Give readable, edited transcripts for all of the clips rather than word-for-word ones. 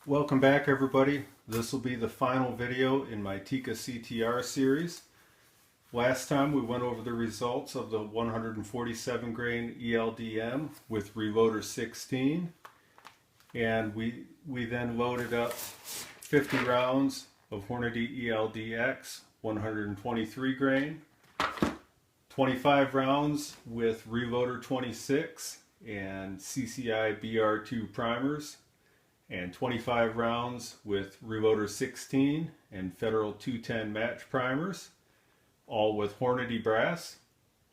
Welcome back, everybody. This will be the final video in my Tikka CTR series. Last time we went over the results of the 147 grain ELDM with reloader 16, and we then loaded up 50 rounds of Hornady ELDX 123 grain, 25 rounds with reloader 26 and CCI BR2 primers, and 25 rounds with reloader 16 and Federal 210 match primers, all with Hornady brass.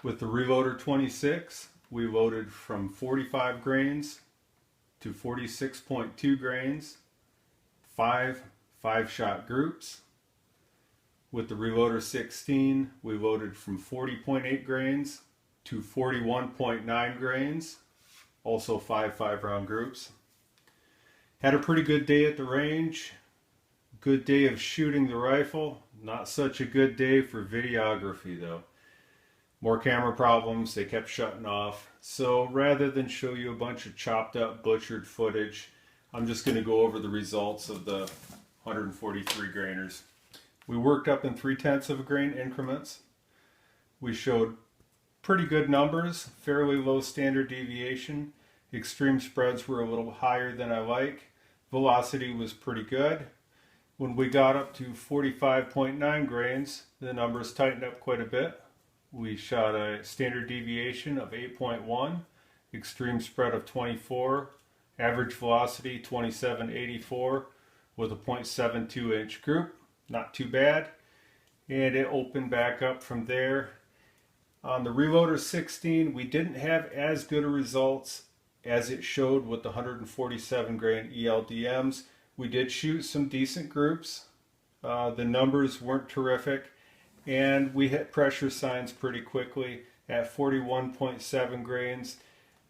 With the reloader 26, we loaded from 45 grains to 46.2 grains, five 5-shot groups. With the reloader 16, we loaded from 40.8 grains to 41.9 grains, also 5-round groups. Had a pretty good day at the range, good day of shooting the rifle, not such a good day for videography though. More camera problems, they kept shutting off. So rather than show you a bunch of chopped up, butchered footage, I'm just going to go over the results of the 143 grainers. We worked up in 0.3 of a grain increments. We showed pretty good numbers, fairly low standard deviation. Extreme spreads were a little higher than I like. Velocity was pretty good. When we got up to 45.9 grains, the numbers tightened up quite a bit. We shot a standard deviation of 8.1, extreme spread of 24, average velocity 2784 with a 0.72 inch group. Not too bad. And it opened back up from there. On the reloader 16, we didn't have as good a results as it showed with the 147 grain ELDMs. We did shoot some decent groups. The numbers weren't terrific, and we hit pressure signs pretty quickly. At 41.7 grains,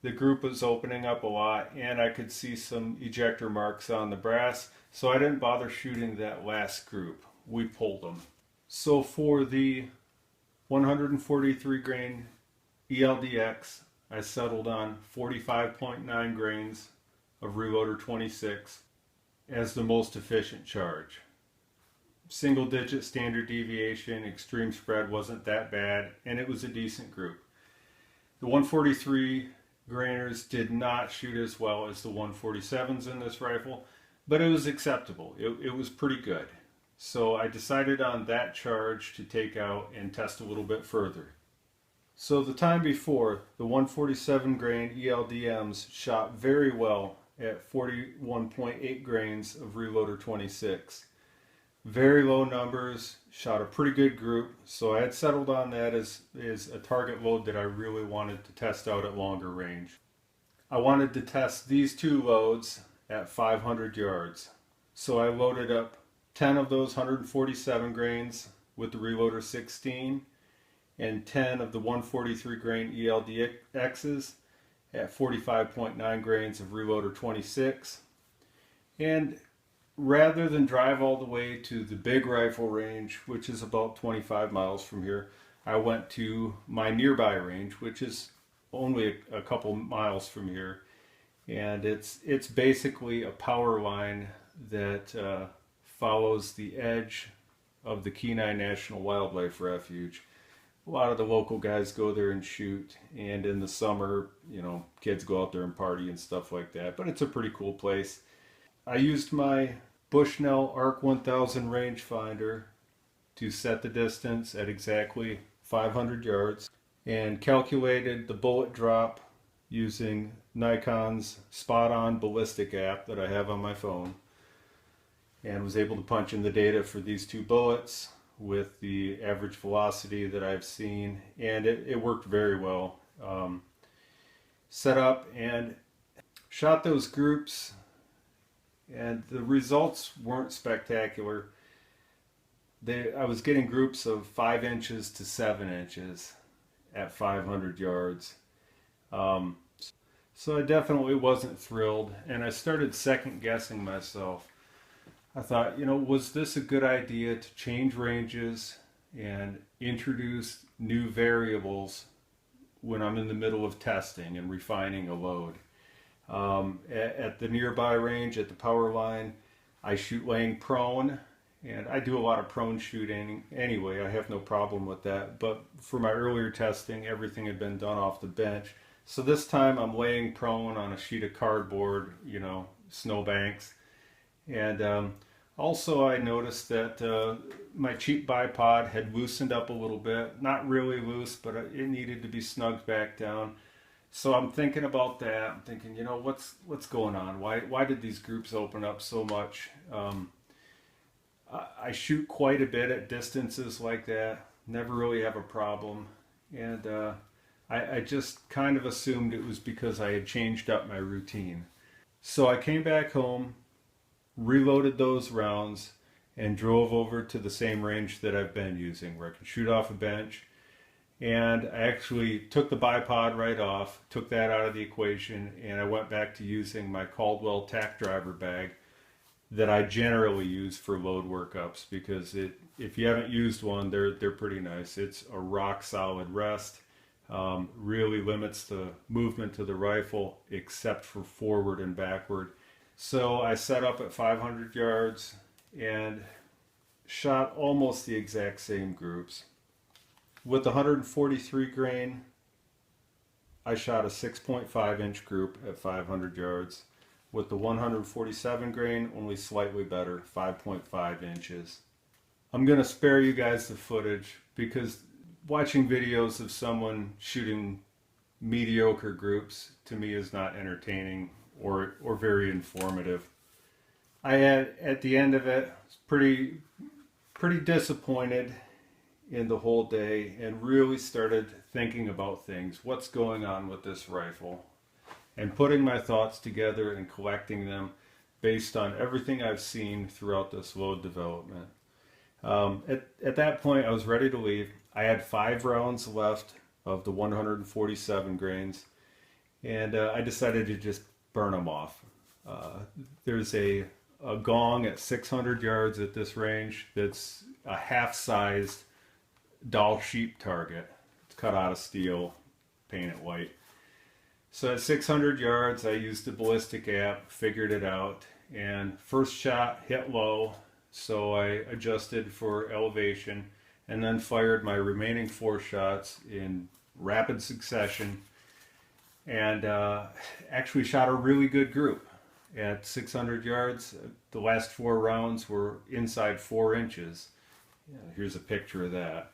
the group was opening up a lot, and I could see some ejector marks on the brass, so I didn't bother shooting that last group. We pulled them. So for the 143 grain ELDX, I settled on 45.9 grains of reloader 26 as the most efficient charge. Single digit standard deviation, extreme spread wasn't that bad, and it was a decent group. The 143 grainers did not shoot as well as the 147s in this rifle, but it was acceptable. It was pretty good. So I decided on that charge to take out and test a little bit further. So the time before, the 147 grain ELDMs shot very well at 41.8 grains of reloader 26. Very low numbers, shot a pretty good group, so I had settled on that as a target load that I really wanted to test out at longer range. I wanted to test these two loads at 500 yards. So I loaded up 10 of those 147 grains with the reloader 16 and 10 of the 143 grain ELDXs at 45.9 grains of reloader 26. And rather than drive all the way to the big rifle range, which is about 25 miles from here, I went to my nearby range, which is only a couple miles from here. And it's basically a power line that follows the edge of the Kenai National Wildlife Refuge. A lot of the local guys go there and shoot, and in the summer, you know, kids go out there and party and stuff like that, but it's a pretty cool place. I used my Bushnell ARC 1000 rangefinder to set the distance at exactly 500 yards and calculated the bullet drop using Nikon's Spot On Ballistic app that I have on my phone, and was able to punch in the data for these two bullets with the average velocity that I've seen, and it worked very well. Set up and shot those groups, and the results weren't spectacular. I was getting groups of 5 inches to 7 inches at 500 yards. So I definitely wasn't thrilled, and I started second guessing myself. I thought, you know, was this a good idea to change ranges and introduce new variables when I'm in the middle of testing and refining a load? At the nearby range, at the power line, I shoot laying prone, and I do a lot of prone shooting anyway. I have no problem with that. But for my earlier testing, everything had been done off the bench. So this time I'm laying prone on a sheet of cardboard, you know, snowbanks. And also I noticed that my cheap bipod had loosened up a little bit. Not really loose, but it needed to be snugged back down. So I'm thinking about that. I'm thinking, you know, what's going on? Why did these groups open up so much? I shoot quite a bit at distances like that. Never really have a problem. And I just kind of assumed it was because I had changed up my routine. So I came back home, reloaded those rounds, and drove over to the same range that I've been using, where I can shoot off a bench. And I actually took the bipod right off, took that out of the equation, and I went back to using my Caldwell tack driver bag that I generally use for load workups, because if you haven't used one, they're pretty nice. It's a rock solid rest. Really limits the movement to the rifle except for forward and backward. So I set up at 500 yards and shot almost the exact same groups. With the 143 grain, I shot a 6.5 inch group at 500 yards. With the 147 grain, only slightly better, 5.5 inches. I'm going to spare you guys the footage because watching videos of someone shooting mediocre groups to me is not entertaining or very informative. I had, at the end of it, pretty disappointed in the whole day and really started thinking about things. What's going on with this rifle? And putting my thoughts together and collecting them based on everything I've seen throughout this load development. At that point, I was ready to leave. I had 5 rounds left of the 147 grains, and I decided to just burn them off. There's a gong at 600 yards at this range that's a half-sized doll sheep target. It's cut out of steel, painted white. So at 600 yards, I used the ballistic app, figured it out, and first shot hit low, so I adjusted for elevation, and then fired my remaining 4 shots in rapid succession, and actually shot a really good group. At 600 yards, the last 4 rounds were inside 4 inches. Here's a picture of that.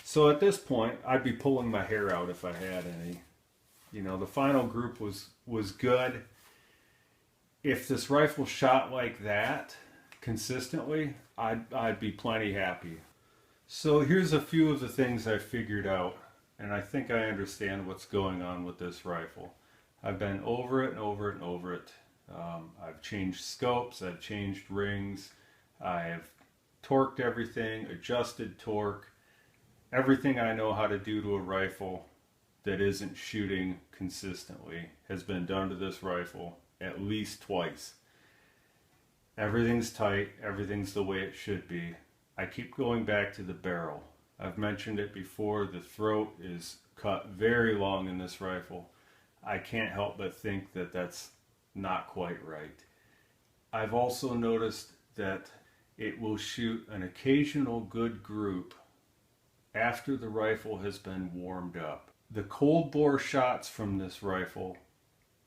So at this point, I'd be pulling my hair out if I had any. You know, the final group was good. If this rifle shot like that consistently, I'd be plenty happy. So here's a few of the things I figured out, and I think I understand what's going on with this rifle. I've been over it and over it and over it. I've changed scopes, I've changed rings, I've torqued everything, adjusted torque. Everything I know how to do to a rifle that isn't shooting consistently has been done to this rifle at least twice. Everything's tight, everything's the way it should be. I keep going back to the barrel. I've mentioned it before, the throat is cut very long in this rifle. I can't help but think that that's not quite right. I've also noticed that it will shoot an occasional good group after the rifle has been warmed up. The cold bore shots from this rifle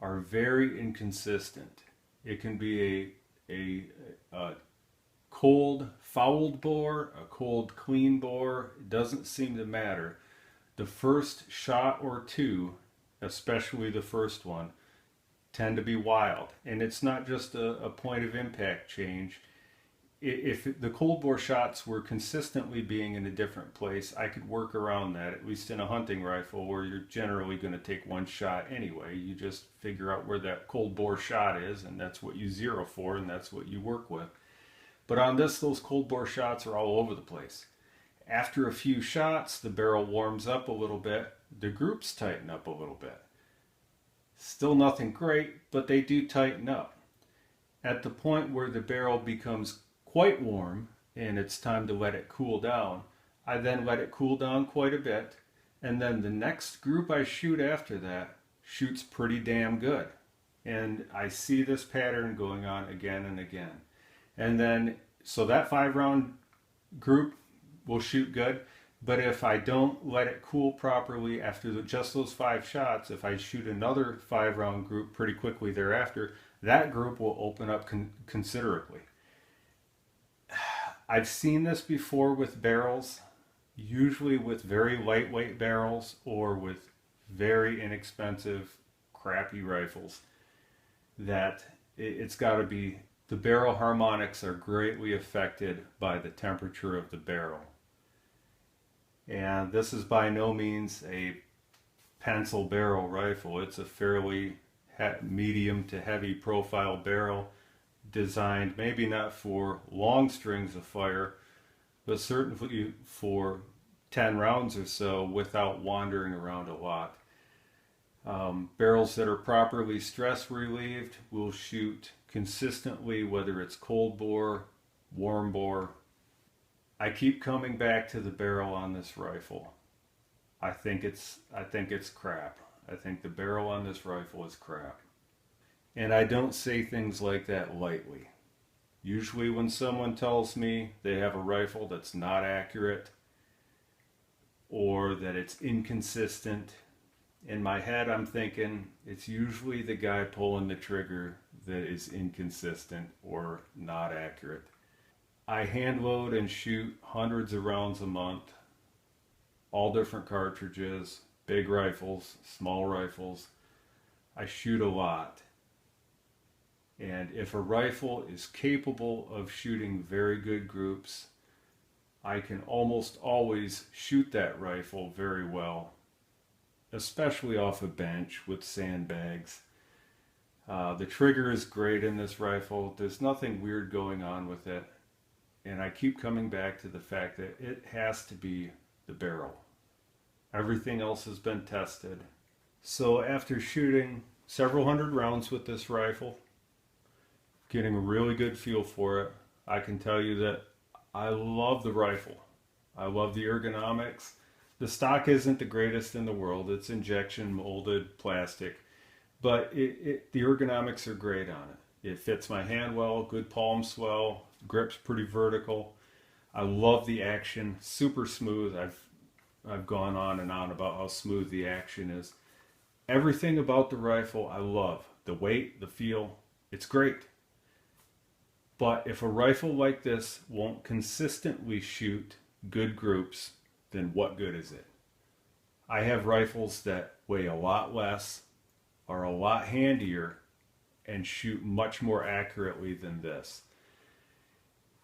are very inconsistent. It can be a cold fouled bore, a cold clean bore. It doesn't seem to matter. The first shot or two, especially the first one, tend to be wild. And it's not just a point of impact change. If the cold bore shots were consistently being in a different place, I could work around that, at least in a hunting rifle where you're generally going to take one shot anyway. You just figure out where that cold bore shot is, and that's what you zero for, and that's what you work with. But on this, those cold bore shots are all over the place. After a few shots, the barrel warms up a little bit, the groups tighten up a little bit. Still nothing great, but they do tighten up. At the point where the barrel becomes quite warm and it's time to let it cool down, I then let it cool down quite a bit, and then the next group I shoot after that shoots pretty damn good. And I see this pattern going on again and again. And then, so that 5 round group will shoot good. But if I don't let it cool properly after just those 5 shots, if I shoot another 5 round group pretty quickly thereafter, that group will open up considerably. I've seen this before with barrels, usually with very lightweight barrels or with very inexpensive, crappy rifles, that it's got to be, the barrel harmonics are greatly affected by the temperature of the barrel. And this is by no means a pencil barrel rifle. It's a fairly medium to heavy profile barrel, designed maybe not for long strings of fire, but certainly for 10 rounds or so without wandering around a lot. Barrels that are properly stress relieved will shoot consistently, whether it's cold bore, warm bore. I keep coming back to the barrel on this rifle. I think it's crap. I think the barrel on this rifle is crap. And I don't say things like that lightly. Usually when someone tells me they have a rifle that's not accurate or that it's inconsistent, in my head I'm thinking it's usually the guy pulling the trigger that is inconsistent or not accurate. I hand load and shoot hundreds of rounds a month, all different cartridges, big rifles, small rifles. I shoot a lot. And if a rifle is capable of shooting very good groups, I can almost always shoot that rifle very well, especially off a bench with sandbags. The trigger is great in this rifle. There's nothing weird going on with it. And I keep coming back to the fact that it has to be the barrel. Everything else has been tested. So after shooting several hundred rounds with this rifle, getting a really good feel for it, I can tell you that I love the rifle. I love the ergonomics. The stock isn't the greatest in the world. It's injection molded plastic, but the ergonomics are great on it. It fits my hand well, good palm swell, grip's pretty vertical. I love the action, super smooth. I've gone on and on about how smooth the action is. Everything about the rifle I love. The weight, the feel, it's great. But if a rifle like this won't consistently shoot good groups, then what good is it? I have rifles that weigh a lot less, are a lot handier, and shoot much more accurately than this.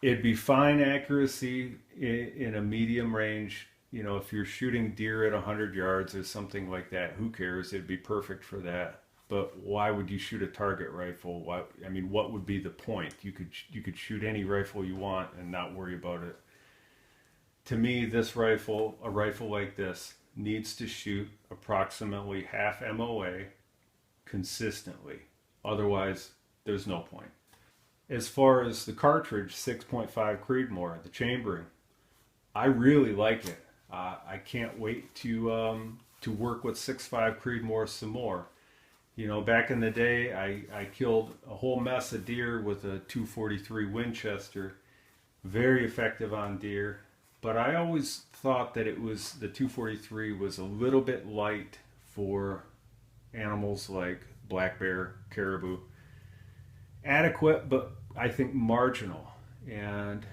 It'd be fine accuracy in a medium range. You know, if you're shooting deer at 100 yards or something like that, who cares? It'd be perfect for that. But why would you shoot a target rifle? Why, I mean, what would be the point? You could shoot any rifle you want and not worry about it. To me, this rifle, a rifle like this, needs to shoot approximately half MOA consistently. Otherwise, there's no point. As far as the cartridge, 6.5 Creedmoor, the chambering, I really like it. I can't wait to work with 6.5 Creedmoor some more. You know, back in the day, I killed a whole mess of deer with a 243 Winchester. Very effective on deer. But I always thought that the 243 was a little bit light for animals like black bear, caribou. Adequate, but I think marginal. And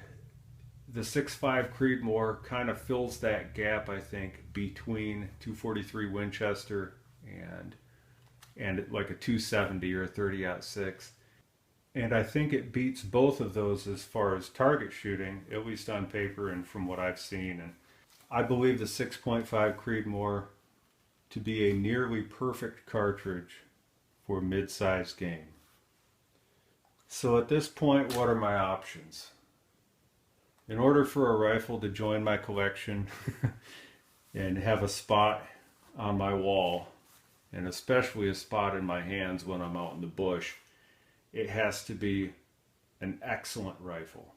the 6.5 Creedmoor kind of fills that gap, I think, between 243 Winchester and like a 270 or a 30-06. And I think it beats both of those as far as target shooting, at least on paper and from what I've seen. And I believe the 6.5 Creedmoor to be a nearly perfect cartridge for mid-sized game. So at this point, what are my options? In order for a rifle to join my collection and have a spot on my wall, and especially a spot in my hands when I'm out in the bush, it has to be an excellent rifle.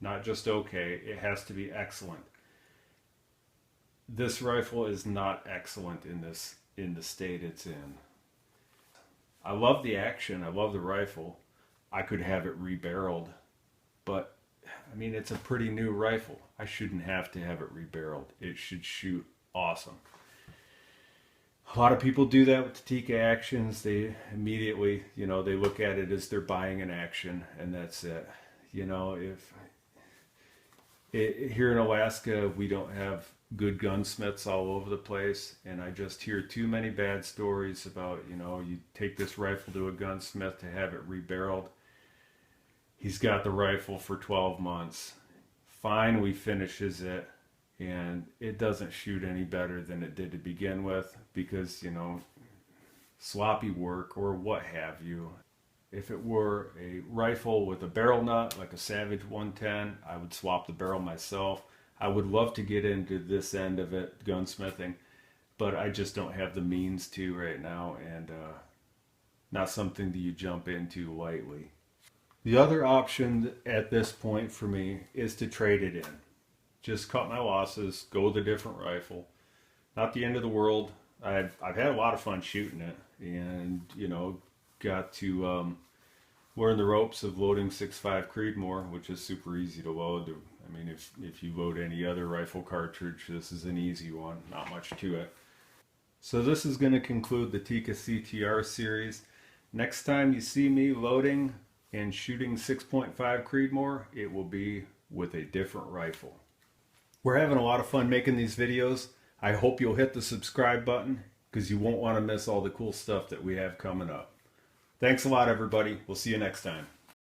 Not just okay, it has to be excellent. This rifle is not excellent in the state it's in. I love the action. I love the rifle. I could have it rebarreled, but I mean, it's a pretty new rifle. I shouldn't have to have it rebarreled. It should shoot awesome. A lot of people do that with the Tikka actions. They immediately, they look at it as they're buying an action, and that's it. If here in Alaska, we don't have good gunsmiths all over the place, and I just hear too many bad stories about, you take this rifle to a gunsmith to have it rebarreled. He's got the rifle for 12 months. Finally finishes it, and it doesn't shoot any better than it did to begin with because, sloppy work or what have you. If it were a rifle with a barrel nut, like a Savage 110, I would swap the barrel myself. I would love to get into this end of it, gunsmithing, but I just don't have the means to right now, and not something that you jump into lightly. The other option at this point for me is to trade it in. Just cut my losses, go with a different rifle. Not the end of the world. I've had a lot of fun shooting it, and got to learn the ropes of loading 6.5 Creedmoor, which is super easy to load. I mean, if you load any other rifle cartridge, this is an easy one, not much to it. So this is going to conclude the Tikka CTR series. Next time you see me loading and shooting 6.5 Creedmoor, it will be with a different rifle. We're having a lot of fun making these videos. I hope you'll hit the subscribe button because you won't want to miss all the cool stuff that we have coming up. Thanks a lot, everybody. We'll see you next time.